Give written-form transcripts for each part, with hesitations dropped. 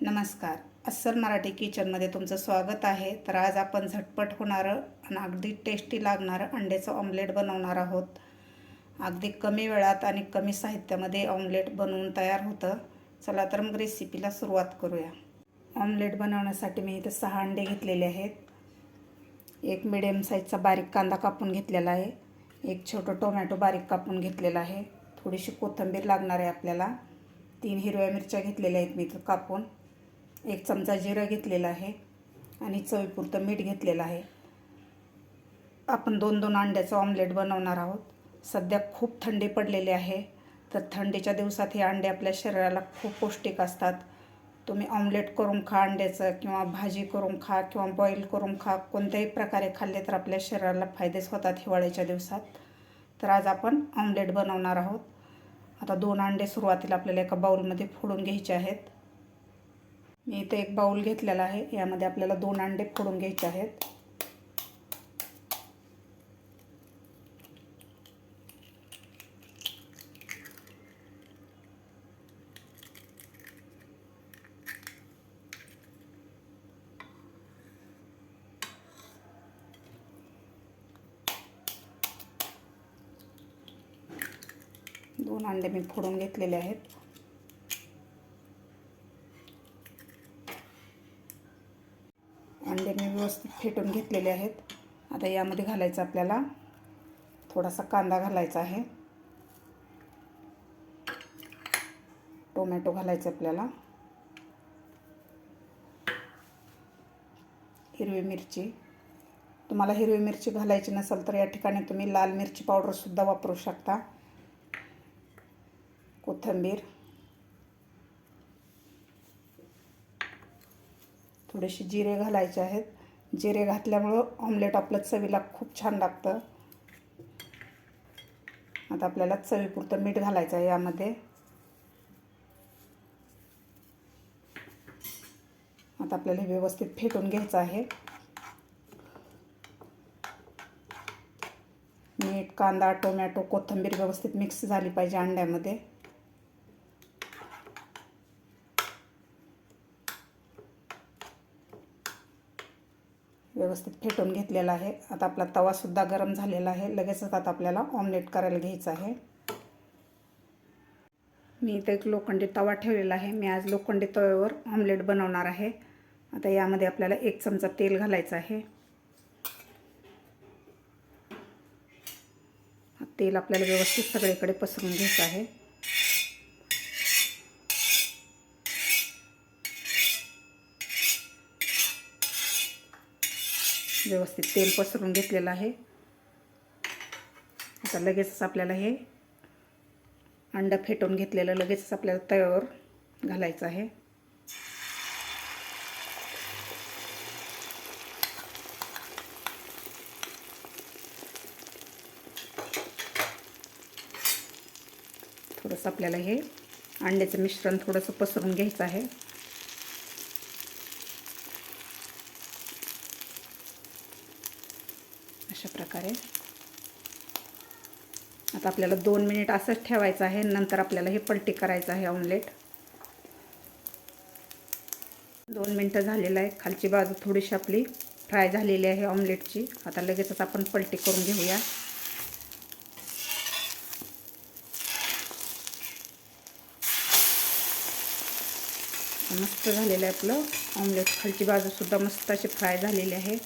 नमस्कार. अस्सल मराठी किचनमध्ये तुमचं स्वागत आहे. तर आज आपण झटपट होणारं आणि अगदी टेस्टी लागणारं अंड्याचं ऑमलेट बनवणार आहोत. अगदी कमी वेळात आणि कमी साहित्यामध्ये ऑमलेट बनवून तयार होतं. चला तर मग रेसिपीला सुरुवात करूया. ऑमलेट बनवण्यासाठी मी इथं 6 अंडे घेतलेले आहेत. एक मिडियम साईजचा बारीक कांदा कापून घेतलेला आहे. एक छोटं टोमॅटो बारीक कापून घेतलेला आहे. थोडीशी कोथिंबीर लागणार आहे आपल्याला. 3 हिरव्या मिरच्या घेतलेल्या आहेत मी इथं कापून. 1 चमचा जिरं घेतलेला आहे आणि चवीपुरतं मीठ घेतलेलं आहे. आपण 2-2 अंड्याचं ऑमलेट बनवणार आहोत. सध्या खूप थंडी पडलेली आहे, तर थंडीच्या दिवसात हे अंडे आपल्या शरीराला खूप पौष्टिक असतात. तुम्ही ऑमलेट करून खा अंड्याचं, किंवा भाजी करून खा, किंवा बॉईल करून खा. कोणत्याही प्रकारे खाल्ले तर आपल्या शरीराला फायदेच होतात हिवाळ्याच्या दिवसात. तर आज आपण ऑमलेट बनवणार आहोत. आता 2 अंडे सुरुवातीला आपल्याला एका बाउलमध्ये फोडून घ्यायचे आहेत. मी इथे एक बाउल घेतलेला आहे. यामध्ये आपल्याला 2 अंडे फोडून घ्यायचे आहेत. दोन अंडे मी फोडून घेतलेले आहेत. अंडे मी व्यवस्थित फेटून घेतलेले आहेत. आता यामध्ये घालायचं आपल्याला थोडासा कांदा घालायचा आहे. टोमॅटो घालायचं आपल्याला. हिरवी मिरची. तुम्हाला हिरवी मिरची घालायची नसेल तर या ठिकाणी तुम्ही लाल मिरची पावडरसुद्धा वापरू शकता. कोथिंबीर. थोडेसे जिरे घालायचे आहेत. जिरे घातल्यामुळं ऑमलेट आपलं चवीला खूप छान लागतं. आता आपल्याला चवीपुरतं मीठ घालायचं आहे यामध्ये. आता आपल्याला हे व्यवस्थित फेटून घ्यायचं आहे. मीठ, कांदा, टोमॅटो, कोथिंबीर व्यवस्थित मिक्स झाली पाहिजे अंड्यामध्ये. व्यवस्थित फेटून घेतलेला आहे. आता आपला तवासुद्धा गरम झालेला आहे. लगेचच आता आपल्याला ऑमलेट करायला घ्यायचं आहे. मी इथे एक लोखंडी तवा ठेवलेला आहे. मी आज लोखंडी तव्यावर ऑमलेट बनवणार आहे. आता यामध्ये आपल्याला 1 चमचा तेल घालायचं आहे. तेल आपल्याला व्यवस्थित सगळीकडे पसरून घ्यायचं आहे. व्यवस्थित तेल पसरून घेतलेलं आहे. आता लगेचच आपल्याला हे अंडं फेटून घेतलेलं लगेचच आपल्याला तव्यावर घालायचं आहे. थोडंसं आपल्याला हे अंड्याचं मिश्रण थोडंसं पसरून घ्यायचं आहे. अशा प्रकारे आता आपल्याला 2 मिनिट असंच ठेवायचं आहे. नंतर आपल्याला हे पलटी करायचं आहे ऑमलेट. 2 मिनिटं झालेलं आहे. खालची बाजू थोडीशी आपली फ्राय झालेली आहे ऑमलेटची. आता लगेचच आपण पलटी करून घेऊया. मस्त झालेलं आहे आपलं ऑमलेट. खालची बाजूसुद्धा मस्त अशी फ्राय झालेली आहे.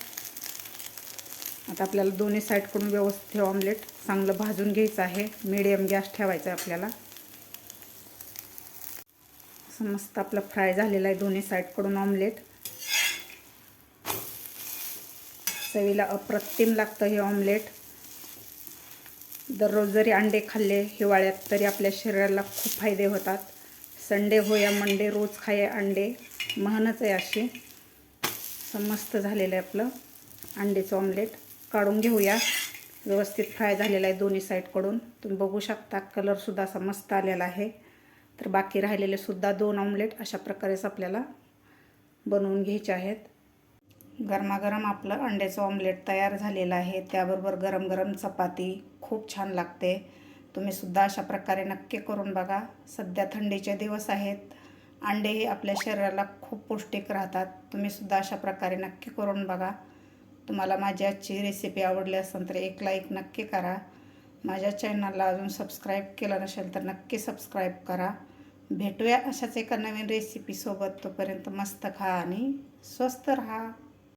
आता आपल्याला दोन्ही साईडकडून व्यवस्थित हे ऑमलेट चांगलं भाजून घ्यायचं आहे. मीडियम गॅस ठेवायचा आहे आपल्याला. असं मस्त आपलं फ्राय झालेलं आहे दोन्ही साईडकडून ऑमलेट. चवीला अप्रतिम लागतं हे ऑमलेट. दररोज जरी अंडे खाल्ले हिवाळ्यात तरी आपल्या शरीराला खूप फायदे होतात. संडे हो या मंडे रोज खाये अंडे, म्हणच आहे अशी. मस्त झालेलं आहे आपलं अंड्याचं ऑमलेट. काढून घेऊया. व्यवस्थित फ्राय झालेला आहे दोन्ही साईडकडून. तुम्ही बघू शकता कलरसुद्धा असा मस्त आलेला आहे. तर बाकी राहिलेले सुद्धा 2 ऑमलेट अशा प्रकारेच आपल्याला बनवून घ्यायचे आहेत. गरमागरम आपलं अंड्याचं ऑमलेट तयार झालेलं आहे. त्याबरोबर गरम गरम चपाती खूप छान लागते. तुम्ही सुद्धा अशा प्रकारे नक्की करून बघा. सध्या थंडीचे दिवस आहेत अंडे हे आपल्या शरीराला खूप पौष्टिक राहतात. तुम्हीसुद्धा अशा प्रकारे नक्की करून बघा. तुम्हाला माझी आजची रेसिपी आवडली असेल तर एक लाईक नक्की करा. माझ्या चॅनलला अजून सबस्क्राईब केलं नसेल तर नक्की सबस्क्राईब करा. भेटूया अशाच एका नवीन रेसिपीसोबत. तोपर्यंत मस्त खा आणि स्वस्त राहा.